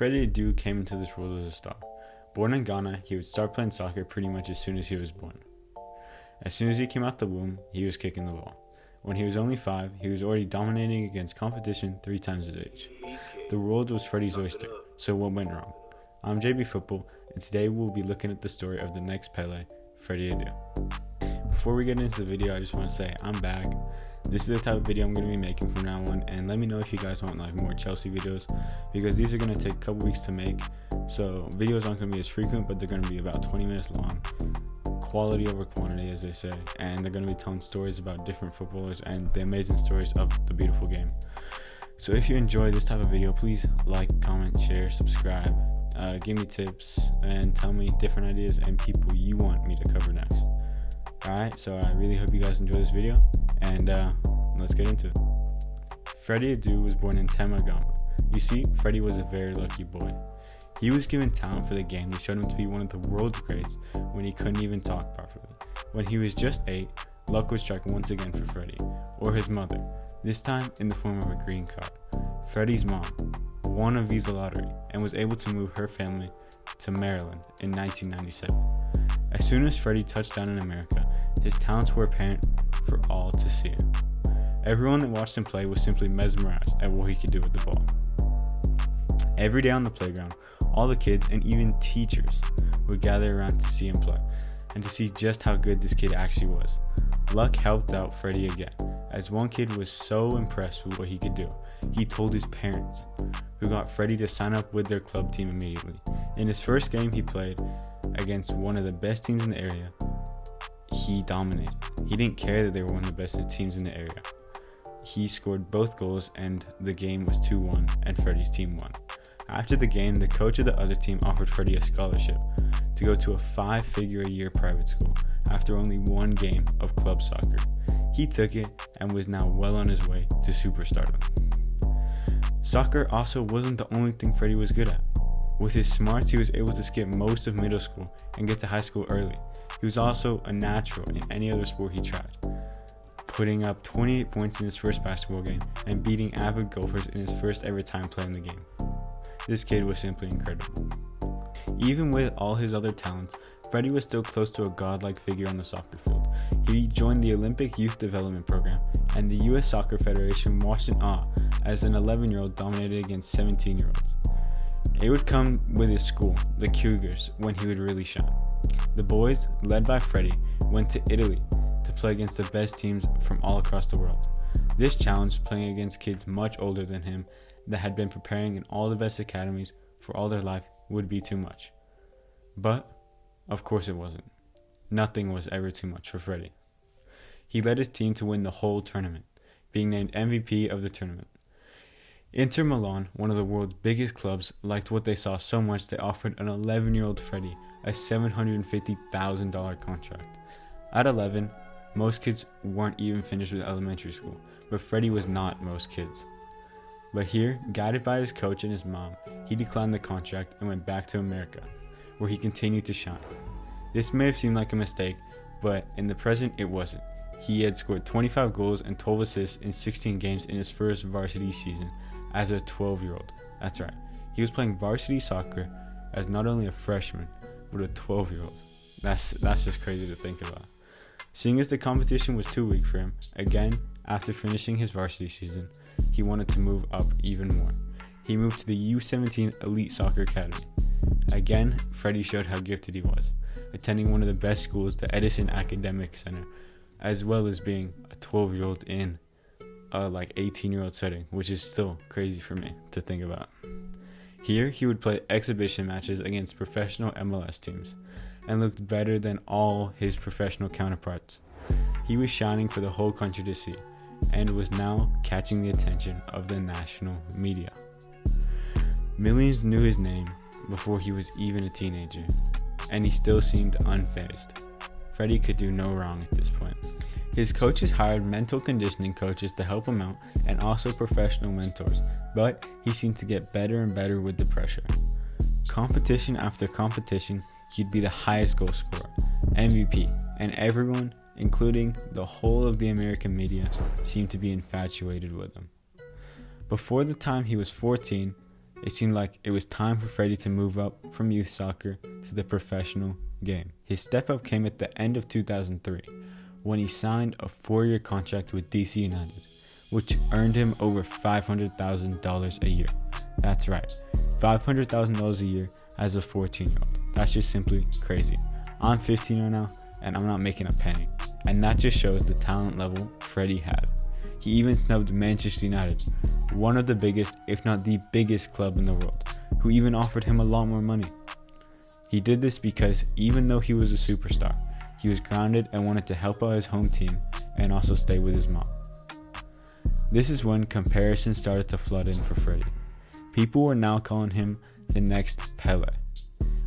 Freddy Adu came into this world as a star. Born in Ghana, he would start playing soccer pretty much as soon as he was born. As soon as he came out the womb, he was kicking the ball. When he was only 5, he was already dominating against competition 3 times his age. The world was Freddy's oyster, so what went wrong? I'm JB Football, and today we'll be looking at the story of the next Pele, Freddy Adu. Before we get into the video, I just want to say I'm back. This is the type of video I'm going to be making from now on, and let me know if you guys want more Chelsea videos, because these are going to take a couple weeks to make, so videos aren't going to be as frequent, but they're going to be about 20 minutes long. Quality over quantity, as they say, and they're going to be telling stories about different footballers and the amazing stories of the beautiful game. So if you enjoy this type of video, please like, comment, share, subscribe, give me tips, and tell me different ideas and people you want me to cover next. Alright, so I really hope you guys enjoy this video, and let's get into it. Freddy Adu was born in Tema, Ghana. You see, Freddy was a very lucky boy. He was given talent for the game that showed him to be one of the world's greats when he couldn't even talk properly. When he was just 8, luck would strike once again for Freddy, or his mother, this time in the form of a green card. Freddy's mom won a visa lottery and was able to move her family to Maryland in 1997. As soon as Freddy touched down in America, his talents were apparent for all to see. Everyone that watched him play was simply mesmerized at what he could do with the ball. Every day on the playground, all the kids and even teachers would gather around to see him play and to see just how good this kid actually was. Luck helped out Freddy again, as one kid was so impressed with what he could do, he told his parents, who got Freddy to sign up with their club team immediately. In his first game he played against one of the best teams in the area, he dominated. He didn't care that they were one of the best teams in the area. He scored both goals and the game was 2-1 and Freddy's team won. After the game, the coach of the other team offered Freddy a scholarship to go to a 5-figure-a-year private school after only one game of club soccer. He took it and was now well on his way to superstardom. Soccer also wasn't the only thing Freddy was good at. With his smarts, he was able to skip most of middle school and get to high school early. He was also a natural in any other sport he tried, putting up 28 points in his first basketball game and beating avid golfers in his first ever time playing the game. This kid was simply incredible. Even with all his other talents, Freddy was still close to a godlike figure on the soccer field. He joined the Olympic Youth Development Program, and the US Soccer Federation watched in awe as an 11-year-old dominated against 17-year-olds. It would come with his school, the Cougars, when he would really shine. The boys, led by Freddy, went to Italy to play against the best teams from all across the world. This challenge, playing against kids much older than him that had been preparing in all the best academies for all their life, would be too much. But, of course it wasn't. Nothing was ever too much for Freddy. He led his team to win the whole tournament, being named MVP of the tournament. Inter Milan, one of the world's biggest clubs, liked what they saw so much they offered an 11-year-old Freddy a $750,000 contract. At 11, most kids weren't even finished with elementary school, but Freddy was not most kids. But here, guided by his coach and his mom, he declined the contract and went back to America, where he continued to shine. This may have seemed like a mistake, but in the present it wasn't. He had scored 25 goals and 12 assists in 16 games in his first varsity season as a 12-year-old. That's right, he was playing varsity soccer as not only a freshman, but a 12-year-old. That's just crazy to think about. Seeing as the competition was too weak for him, again, after finishing his varsity season, he wanted to move up even more. He moved to the U17 Elite Soccer Academy. Again, Freddy showed how gifted he was, attending one of the best schools, the Edison Academic Center, as well as being a 12-year-old in a 18-year-old setting, which is still crazy for me to think about. Here, he would play exhibition matches against professional MLS teams and looked better than all his professional counterparts. He was shining for the whole country to see and was now catching the attention of the national media. Millions knew his name before he was even a teenager, and he still seemed unfazed. Freddy could do no wrong at this point. His coaches hired mental conditioning coaches to help him out and also professional mentors, but he seemed to get better and better with the pressure. Competition after competition, he'd be the highest goal scorer, MVP, and everyone, including the whole of the American media, seemed to be infatuated with him. Before the time he was 14, it seemed like it was time for Freddy to move up from youth soccer to the professional game. His step up came at the end of 2003 when he signed a 4-year contract with DC United, which earned him over $500,000 a year. That's right, $500,000 a year as a 14-year-old. That's just simply crazy. I'm 15 right now, and I'm not making a penny. And that just shows the talent level Freddy had. He even snubbed Manchester United, one of the biggest, if not the biggest club in the world, who even offered him a lot more money. He did this because even though he was a superstar, he was grounded and wanted to help out his home team and also stay with his mom. This is when comparisons started to flood in for Freddy. People were now calling him the next Pele,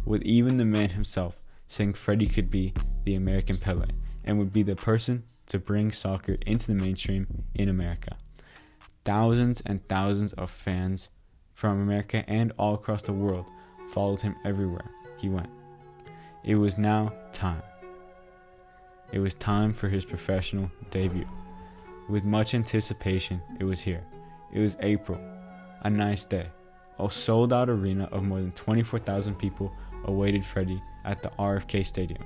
with even the man himself saying Freddy could be the American Pele and would be the person to bring soccer into the mainstream in America. Thousands and thousands of fans from America and all across the world followed him everywhere he went. It was now time. It was time for his professional debut. With much anticipation, it was here. It was April, a nice day. A sold-out arena of more than 24,000 people awaited Freddy at the RFK Stadium.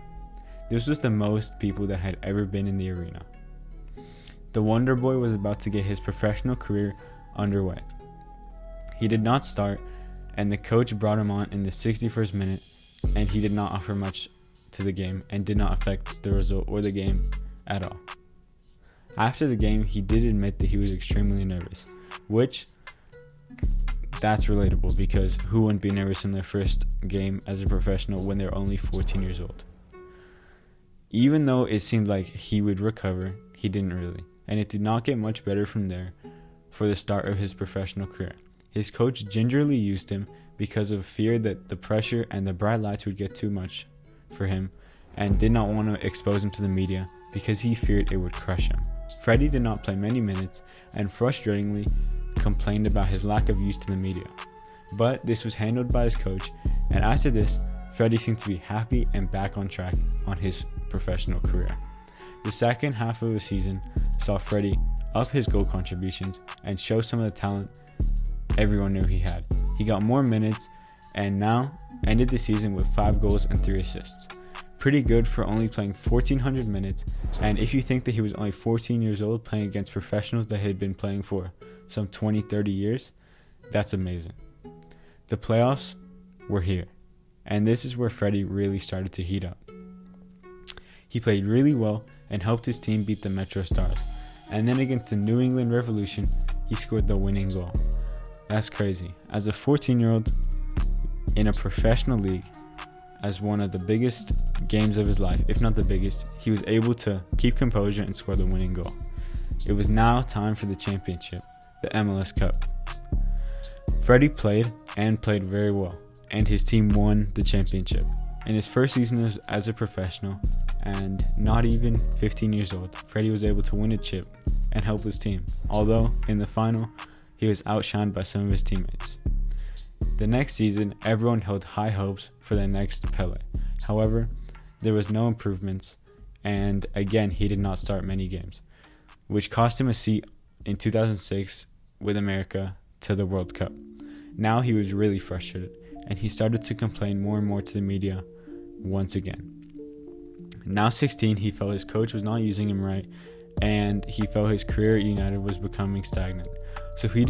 This was the most people that had ever been in the arena. The Wonder Boy was about to get his professional career underway. He did not start, and the coach brought him on in the 61st minute, and he did not offer much to the game and did not affect the result or the game at all. After the game, he did admit that he was extremely nervous, which that's relatable because who wouldn't be nervous in their first game as a professional when they're only 14 years old? Even though it seemed like he would recover, he didn't really, and it did not get much better from there for the start of his professional career. His coach gingerly used him because of fear that the pressure and the bright lights would get too much for him and did not want to expose him to the media because he feared it would crush him. Freddy did not play many minutes and frustratingly complained about his lack of use to the media. But this was handled by his coach, and after this, Freddy seemed to be happy and back on track on his professional career. The second half of the season saw Freddy up his goal contributions and show some of the talent everyone knew he had. He got more minutes and now ended the season with 5 goals and 3 assists. Pretty good for only playing 1,400 minutes, and if you think that he was only 14 years old playing against professionals that had been playing for some 20-30 years, that's amazing. The playoffs were here, and this is where Freddy really started to heat up. He played really well and helped his team beat the Metro Stars, and then against the New England Revolution, he scored the winning goal. That's crazy. As a 14-year-old in a professional league, as one of the biggest games of his life, if not the biggest, he was able to keep composure and score the winning goal. It was now time for the championship, the MLS Cup. Freddy played very well, and his team won the championship. In his first season as a professional, and not even 15 years old, Freddy was able to win a chip and help his team, although in the final, he was outshined by some of his teammates. The next season, everyone held high hopes for the next Pele. However, there was no improvements, and again, he did not start many games, which cost him a seat in 2006 with America to the World Cup. Now he was really frustrated, and he started to complain more and more to the media once again. Now 16, he felt his coach was not using him right, and he felt his career at United was becoming stagnant. So he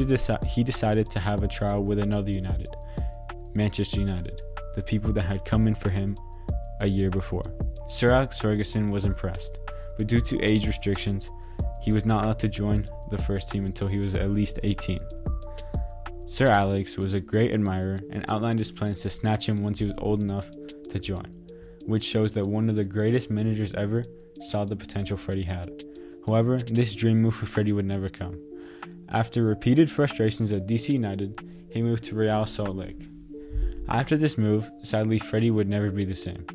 decided to have a trial with another United, Manchester United, the people that had come in for him a year before. Sir Alex Ferguson was impressed, but due to age restrictions, he was not allowed to join the first team until he was at least 18. Sir Alex was a great admirer and outlined his plans to snatch him once he was old enough to join, which shows that one of the greatest managers ever saw the potential Freddy had. However, this dream move for Freddy would never come. After repeated frustrations at DC United, he moved to Real Salt Lake. After this move, sadly, Freddy would never be the same.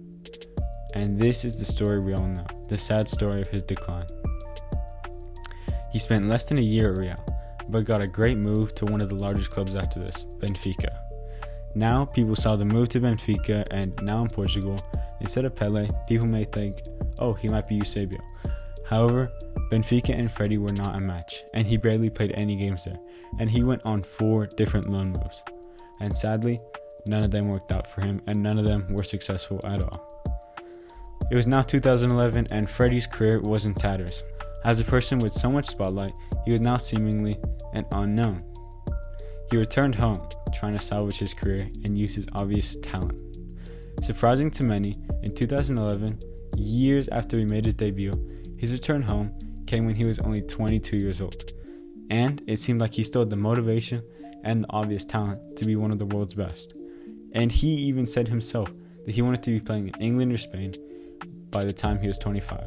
And this is the story we all know, the sad story of his decline. He spent less than a year at Real, but got a great move to one of the largest clubs after this, Benfica. Now, people saw the move to Benfica, and now in Portugal, instead of Pele, people may think, oh, he might be Eusebio. However, Benfica and Freddy were not a match, and he barely played any games there, and he went on 4 different loan moves. and sadly, none of them worked out for him, and none of them were successful at all. It was now 2011, and Freddy's career was in tatters. As a person with so much spotlight, he was now seemingly an unknown. He returned home, trying to salvage his career and use his obvious talent. Surprising to many, in 2011, years after he made his debut, his return home came when he was only 22 years old. And it seemed like he still had the motivation and the obvious talent to be one of the world's best. And he even said himself that he wanted to be playing in England or Spain by the time he was 25.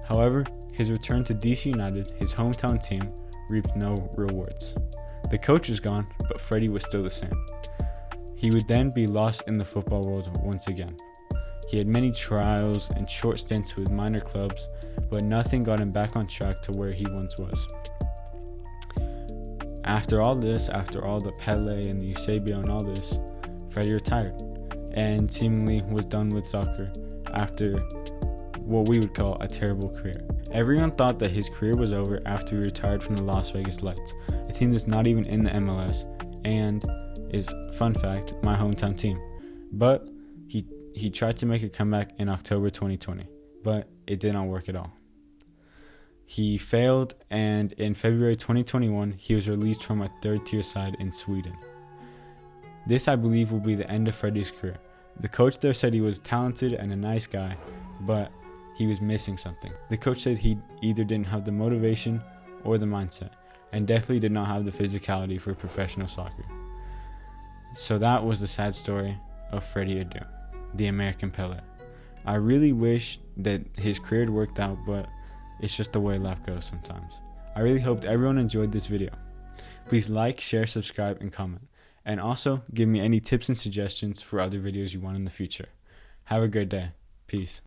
However, his return to DC United, his hometown team, reaped no rewards. The coach was gone, but Freddy was still the same. He would then be lost in the football world once again. He had many trials and short stints with minor clubs, but nothing got him back on track to where he once was. After all the Pele and the Eusebio and all this, Freddy retired and seemingly was done with soccer after what we would call a terrible career. Everyone thought that his career was over after he retired from the Las Vegas Lights, a team that's not even in the MLS and is, fun fact, my hometown team. But he tried to make a comeback in October 2020, but it did not work at all. He failed, and in February 2021, he was released from a third-tier side in Sweden. This, I believe, will be the end of Freddy's career. The coach there said he was talented and a nice guy, but he was missing something. The coach said he either didn't have the motivation or the mindset, and definitely did not have the physicality for professional soccer. So that was the sad story of Freddy Adu, the American Pele. I really wish that his career had worked out, but it's just the way life goes sometimes. I really hoped everyone enjoyed this video. Please like, share, subscribe, and comment. And also, give me any tips and suggestions for other videos you want in the future. Have a great day. Peace.